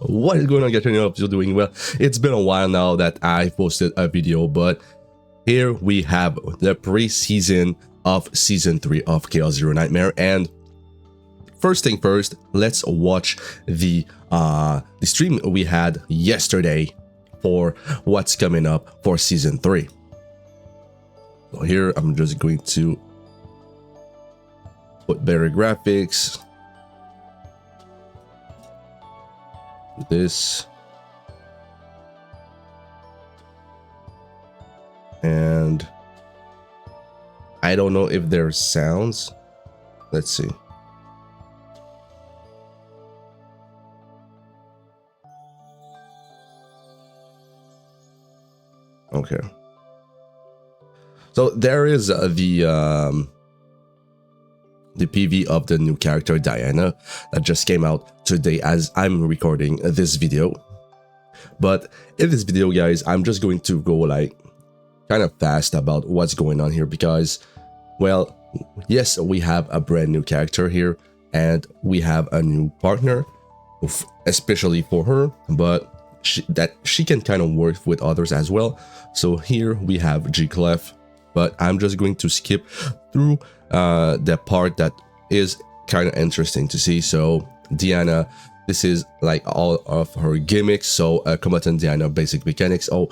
What is going on, Gacha? I hope you're doing well. It's been a while now that I posted a video, but here we have the pre-season of Season 3 of Chaos Zero Nightmare. And first thing first, let's watch the stream we had yesterday for what's coming up for Season 3. So here, I'm just going to put better graphics. This and I don't know if there's sounds. Let's see. Okay, so there is the PV of the new character Diana that just came out today as I'm recording this video. But in this video, guys, I'm just going to go like kind of fast about what's going on here because, well, yes, we have a brand new character here and we have a new partner, especially for her, but she can kind of work with others as well. So here we have G-Clef, but I'm just going to skip through the part that is kind of interesting to see. So Diana, this is like all of her gimmicks. So combatant Diana basic mechanics. Oh,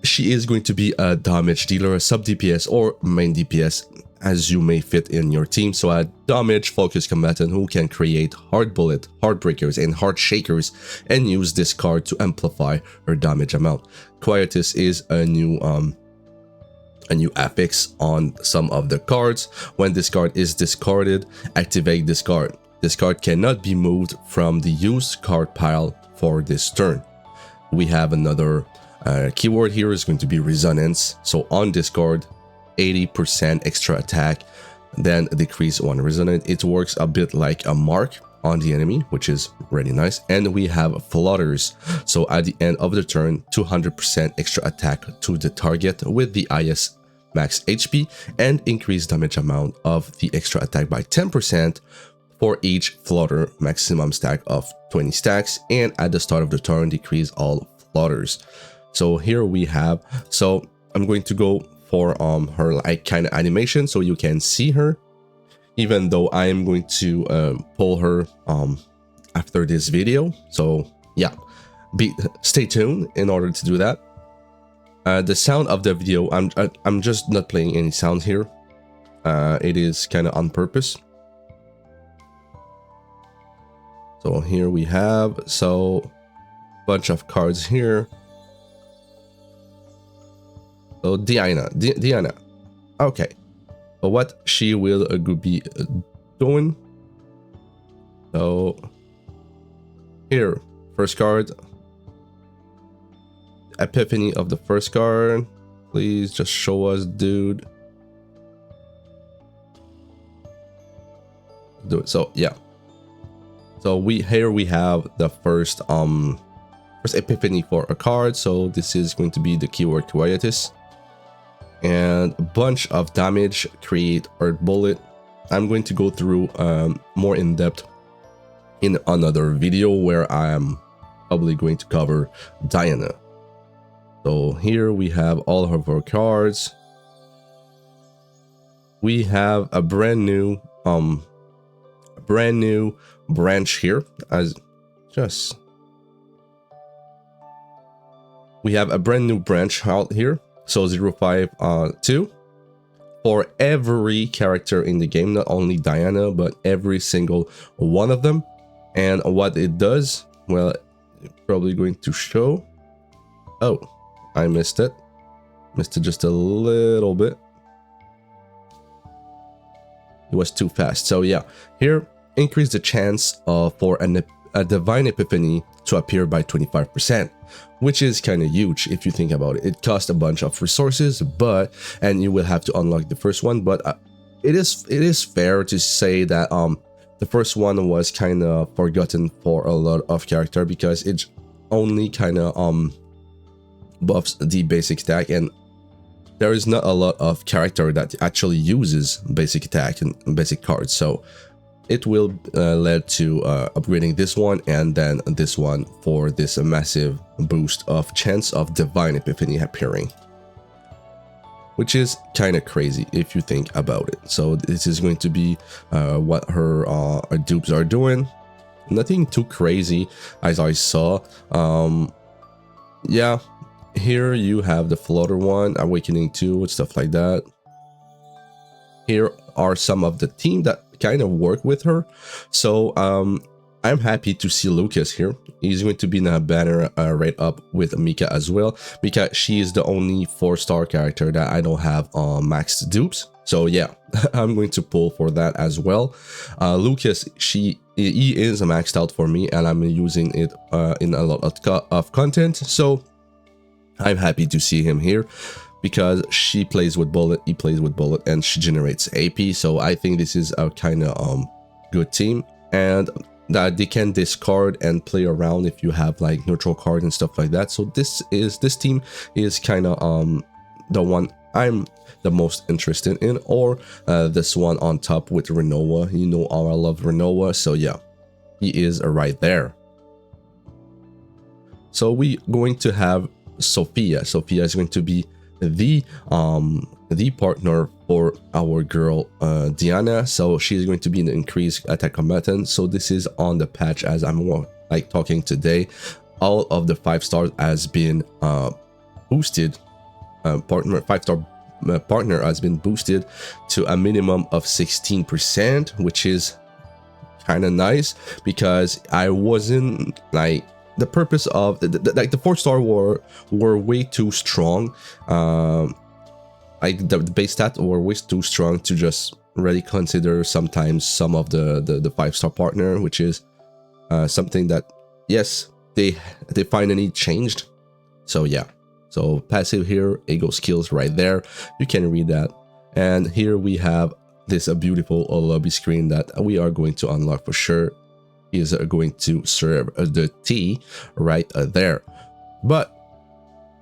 she is going to be a damage dealer, a sub DPS or main DPS as you may fit in your team. So a damage focused combatant who can create hard bullet, hard breakers and hard shakers and use this card to amplify her damage amount. Quietus is a new affix on some of the cards. When this card is discarded, activate this card. This card cannot be moved from the used card pile for this turn. We have another keyword here is going to be resonance. So on this card, 80% extra attack, then decrease 1 resonance. It works a bit like a mark on the enemy, which is really nice. And we have flutters. So at the end of the turn, 200% extra attack to the target with the IS max HP and increase damage amount of the extra attack by 10% for each flutter maximum stack of 20 stacks, and at the start of the turn decrease all flutters. So here we have, so I'm going to go for her like kind of animation so you can see her, even though I am going to pull her after this video. So yeah, stay tuned in order to do that. The sound of the video, I'm just not playing any sound here. It is kind of on purpose. So here we have bunch of cards here. So Diana, okay. So what she will be doing? So here, first card. Epiphany of the first card. Please just show us, dude. Do it. So yeah. So here we have the first epiphany for a card. So this is going to be the keyword Quietus. And a bunch of damage, create Earth Bullet. I'm going to go through more in depth in another video where I am probably going to cover Diana. So here we have all of our cards. We have a brand new branch here we have a brand new branch out here. So 052 for every character in the game, not only Diana but every single one of them. And what it does, well, it's probably going to show. Oh, I missed it just a little bit. It was too fast. So yeah, here increase the chance for a divine epiphany to appear by 25%, which is kind of huge if you think about it. It costs a bunch of resources, and you will have to unlock the first one. But it is fair to say that the first one was kind of forgotten for a lot of character because it only kind of buffs the basic attack, and there is not a lot of character that actually uses basic attack and basic cards. So it will lead to upgrading this one and then this one for this massive boost of chance of divine epiphany appearing, which is kind of crazy if you think about it. So this is going to be what her dupes are doing. Nothing too crazy as I saw. Yeah, here you have the Flutter one, Awakening 2, and stuff like that. Here are some of the team that kind of work with her. So I'm happy to see Lucas here. He's going to be in a banner right up with Mika as well, because she is the only 4-star character that I don't have maxed dupes. So yeah, I'm going to pull for that as well. Lucas, he is maxed out for me, and I'm using it in a lot of content. So I'm happy to see him here, because she plays with bullet, he plays with bullet, and she generates AP. So I think this is a kind of good team, and that they can discard and play around if you have like neutral card and stuff like that. So this team is kind of the one I'm the most interested in, or this one on top with Renoa. You know how I love Renoa, so yeah, he is right there. So we going to have Sophia. Sophia is going to be the partner for our girl Diana. So she's going to be an increased attack combatant. So this is on the patch as I'm like talking today. All of the 5 stars has been boosted. 5-star partner has been boosted to a minimum of 16%, which is kind of nice, because I wasn't like, the purpose of like the 4-star were way too strong. Like the base stat were way too strong to just really consider sometimes some of the 5-star partner, which is something that, yes, they finally changed. So yeah, so passive here, ego skills right there, you can read that. And here we have this beautiful lobby screen that we are going to unlock for sure. Is going to serve the T right there. But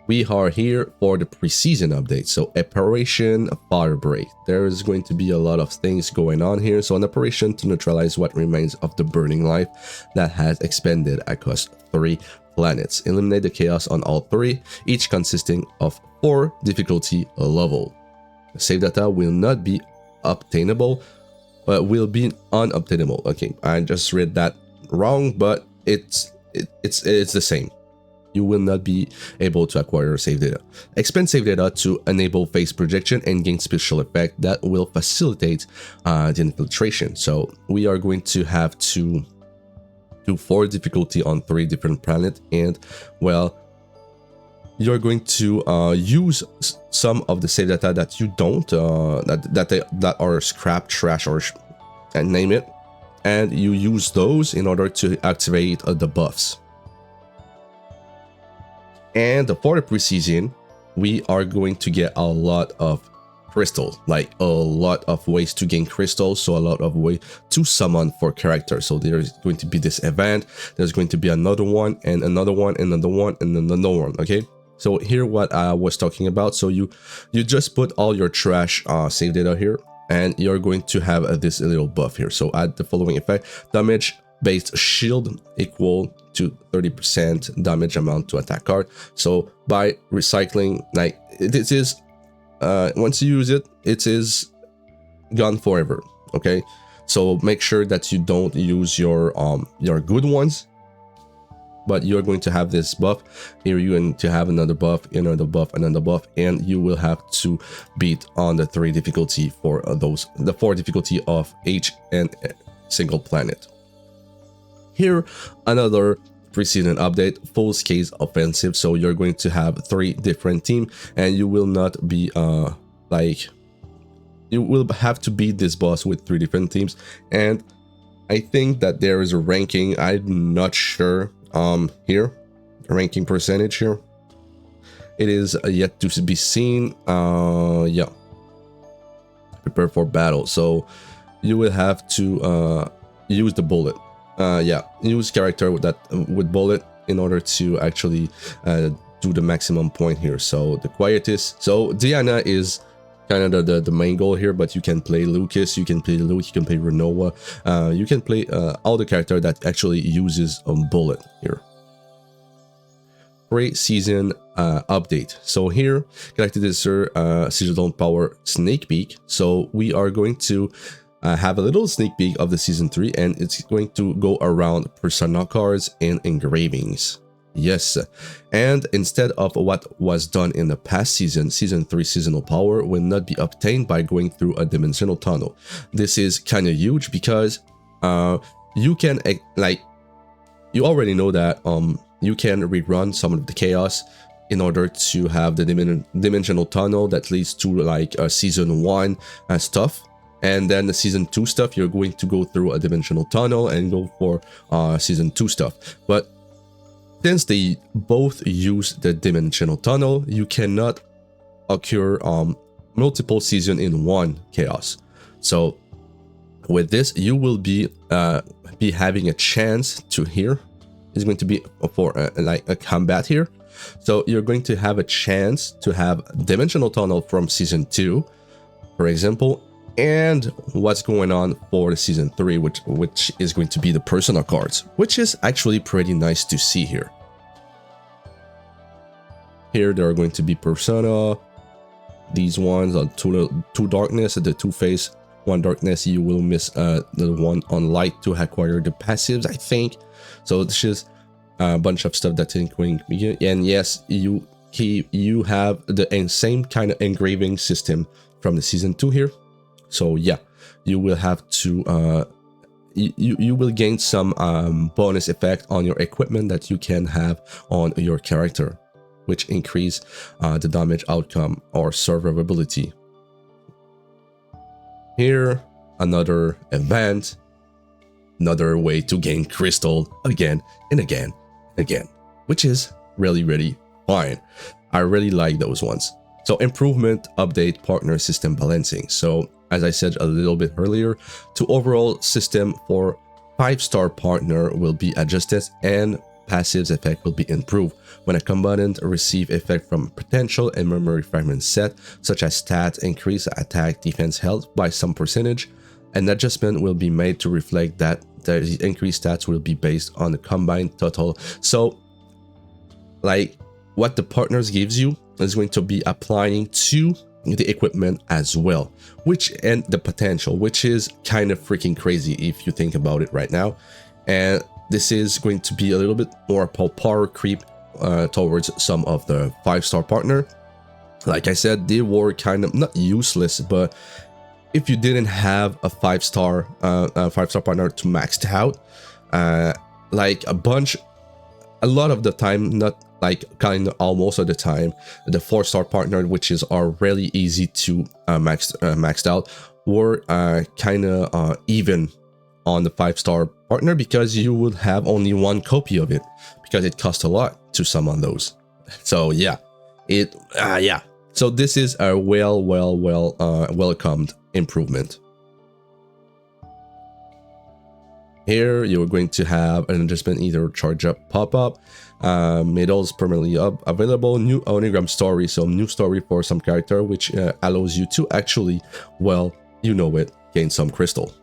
we are here for the preseason update. So Operation Firebreak. There is going to be a lot of things going on here. So an operation to neutralize what remains of the burning life that has expanded across 3 planets. Eliminate the chaos on all 3, each consisting of 4 difficulty level. Save data will not be obtainable, will be unobtainable. Okay, I just read that wrong, but it's the same. You will not be able to acquire save data. Expend save data to enable phase projection and gain special effect that will facilitate the infiltration. So we are going to have to do 4 difficulty on 3 different planets, and well, you're going to use some of the save data that you don't that are scrap, trash, or and name it, and you use those in order to activate the buffs. And for the preseason, we are going to get a lot of crystals, like a lot of ways to gain crystals, so a lot of ways to summon for characters. So there's going to be this event, there's going to be another one, and another one, and another one, and another one. Okay, so here what I was talking about. So you just put all your trash save data here, and you're going to have this little buff here. So add the following effect: damage based shield equal to 30% damage amount to attack card. So by recycling, like this is once you use it, it is gone forever. Okay, so make sure that you don't use your good ones, but you're going to have this buff here. You're going to have another buff, another buff, another buff, and you will have to beat on the 3 difficulty for the 4 difficulty of each and single planet. Here, another preseason update, full scale offensive. So you're going to have 3 different teams, and you will not be like, you will have to beat this boss with 3 different teams. And I think that there is a ranking, I'm not sure here, ranking percentage here, it is yet to be seen. Yeah, prepare for battle. So you will have to use the bullet. Yeah, use character with bullet in order to actually do the maximum point here. So the quietest. So Diana is kind of the main goal here, but you can play Lucas, you can play Luke, you can play Renoa, you can play all the character that actually uses a bullet here. Pre-season update. So here, Galactic Desert Seasonal Power Sneak Peek. So we are going to have a little sneak peek of the season 3, and it's going to go around persona cards and engravings. Yes, and instead of what was done in the past season, season 3 seasonal power will not be obtained by going through a dimensional tunnel. This is kind of huge because you can, like, you already know that you can rerun some of the chaos in order to have the dimensional tunnel that leads to like season 1 stuff, and then the season 2 stuff you're going to go through a dimensional tunnel and go for season 2 stuff. But since they both use the dimensional tunnel, you cannot occur multiple season in one chaos. So with this, you will be having a chance to here. Is going to be for like a combat here. So you're going to have a chance to have dimensional tunnel from season 2, for example, and what's going on for the season 3, which is going to be the persona cards, which is actually pretty nice to see here. Here there are going to be persona. These ones are two darkness, the two-face. One darkness, you will miss the one on light to acquire the passives, I think. So this is a bunch of stuff that's going to be, and yes, you have the same kind of engraving system from the season 2 here. So yeah, you will have to you will gain some bonus effect on your equipment that you can have on your character, which increase the damage outcome or survivability. Here, another event, another way to gain crystal again and again and again, which is really fine. I really like those ones. So improvement, update, partner system balancing. So as I said a little bit earlier, to overall system for 5-star partner will be adjusted and passives effect will be improved when a combatant receive effect from potential and memory fragment set, such as stats increase attack, defense, health by some percentage. An adjustment will be made to reflect that the increased stats will be based on the combined total. So like what the partners gives you is going to be applying to the equipment as well, which and the potential, which is kind of freaking crazy if you think about it right now. And this is going to be a little bit more power creep towards some of the 5-star partner. Like I said, they were kind of not useless, but if you didn't have a 5-star partner to max out, like a lot of the time, not like kind of almost of the time, the 4-star partner, which is are really easy to maxed out, were kind of even on the 5-star partner because you would have only one copy of it because it costs a lot to summon those. So yeah, yeah. So this is a welcomed improvement. Here you're going to have an adjustment, either charge up, pop up, medals permanently up, available, new onigram story, so new story for some character, which allows you to actually, well, you know it, gain some crystal.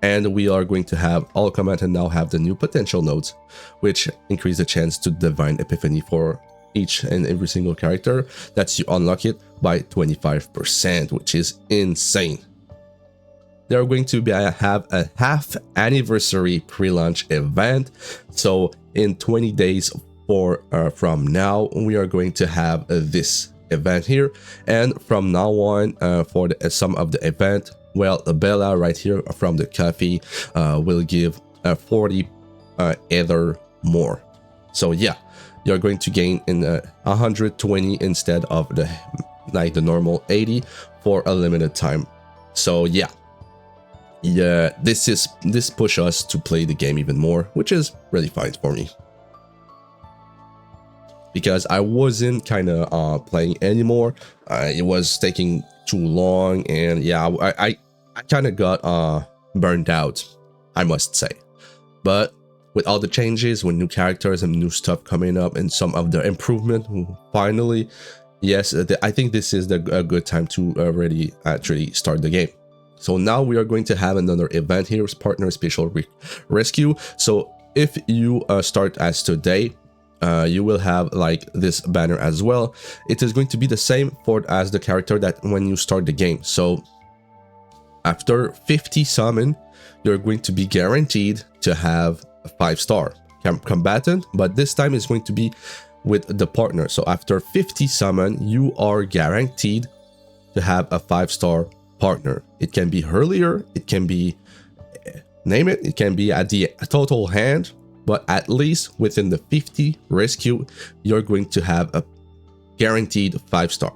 And we are going to have all combat and now have the new potential nodes, which increase the chance to divine epiphany for each and every single character. That's you unlock it by 25%, which is insane. They are going to have a half anniversary pre-launch event. So in 20 days from now, we are going to have this event here. And from now on, for some of the event, well, Bella right here from the cafe will give 40 ether more. So yeah, you're going to gain in 120 instead of the normal 80 for a limited time. So yeah, this push us to play the game even more, which is really fine for me, because I wasn't kind of playing anymore. It was taking too long, and yeah, I kind of got burned out, I must say. But with all the changes, with new characters and new stuff coming up and some of the improvement, finally yes, I think this is a good time to already actually start the game. So now we are going to have another event here, partner special rescue. So if you start as today, you will have like this banner as well. It is going to be the same for as the character that when you start the game. So after 50 summon, you're going to be guaranteed to have a 5-star combatant, but this time it's going to be with the partner. So after 50 summon, you are guaranteed to have a 5-star partner. It can be earlier, it can be, name it, it can be at the total hand, but at least within the 50 rescue, you're going to have a guaranteed 5-star,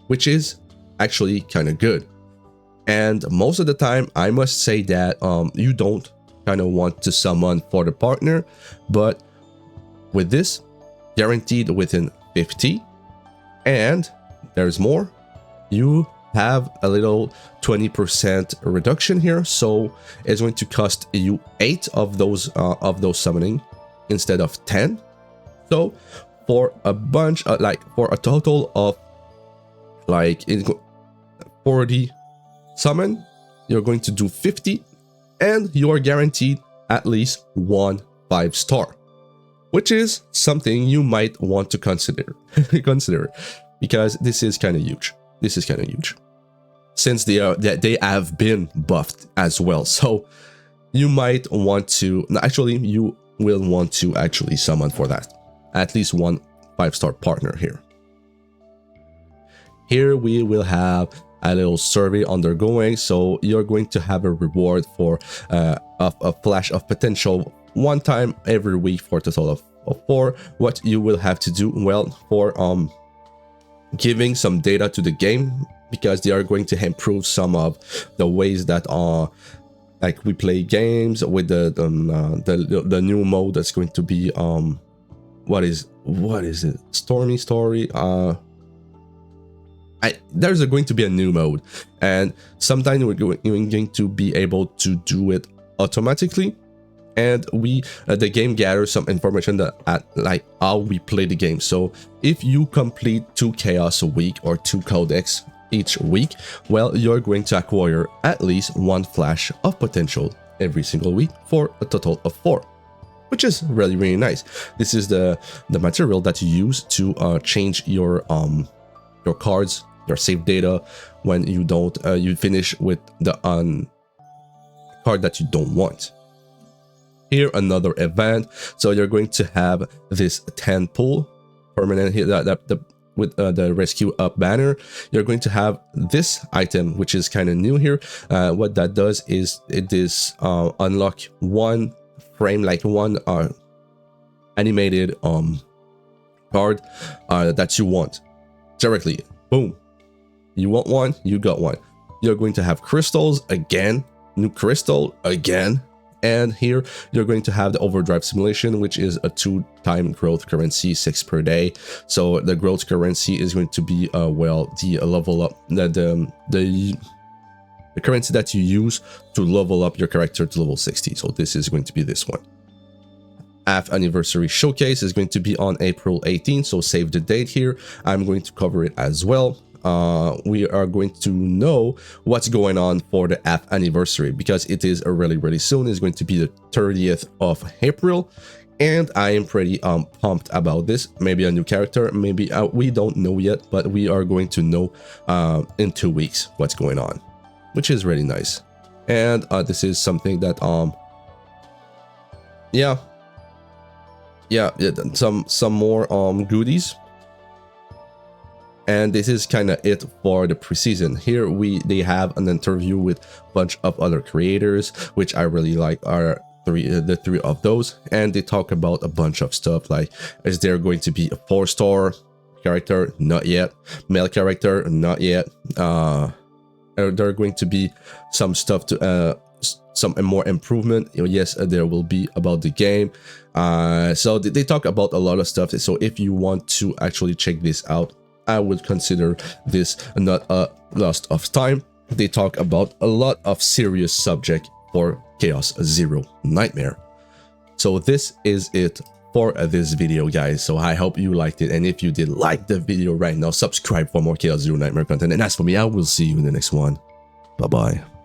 which is actually kind of good. And most of the time, I must say that you don't kind of want to summon for the partner, but with this, guaranteed within 50, and there's more, you have a little 20% reduction here, so it's going to cost you 8 of those summoning instead of 10. So for a bunch like for a total of like 40 summon, you're going to do 50, and you are guaranteed at least 1 5-star, which is something you might want to consider because this is kind of huge. This is kind of huge, since they have been buffed as well. So you might want to, actually, you will want to actually summon for that. At least 1 5-star partner here. Here we will have a little survey undergoing. So you're going to have a reward for a flash of potential 1 time every week for a total of 4. What you will have to do, well, for giving some data to the game, because they are going to improve some of the ways that like we play games with the new mode that's going to be what is it, Stormy Story. There's going to be a new mode, and sometimes we're going to be able to do it automatically, and the game gathers some information that like how we play the game. So if you complete 2 chaos a week or 2 codex each week, well, you're going to acquire at least 1 flash of potential every single week for a total of 4, which is really, really nice. This is the material that you use to change your cards, your save data, when you don't you finish with the card that you don't want. Here, another event. So you're going to have this 10 pull permanent here with the rescue up banner. You're going to have this item, which is kind of new here. What that does is it is unlock 1 frame, like 1 animated card that you want directly. Boom, you want 1, you got 1. You're going to have crystals again, new crystal again. And here you're going to have the overdrive simulation, which is a 2-time growth currency, 6 per day. So the growth currency is going to be well, the level up, the currency that you use to level up your character to level 60. So this is going to be this one. Half anniversary showcase is going to be on April 18th, so save the date here. I'm going to cover it as well. We are going to know what's going on for the half anniversary, because it is really, really soon. It's going to be the 30th of April, and I am pretty pumped about this. Maybe a new character, maybe we don't know yet, but we are going to know in 2 weeks what's going on, which is really nice. And this is something that yeah, some more goodies. And this is kind of it for the preseason. Here they have an interview with a bunch of other creators, which I really like, are the 3 of those, and they talk about a bunch of stuff, like is there going to be a 4-star character? Not yet. Male character? Not yet. Are there going to be some stuff to some more improvement? Yes, there will be about the game. So they talk about a lot of stuff. So if you want to actually check this out, I would consider this not a loss of time. They talk about a lot of serious subject for Chaos Zero Nightmare. So this is it for this video, guys. So I hope you liked it, and if you did like the video right now, subscribe for more Chaos Zero Nightmare content. And as for me, I will see you in the next one. Bye bye.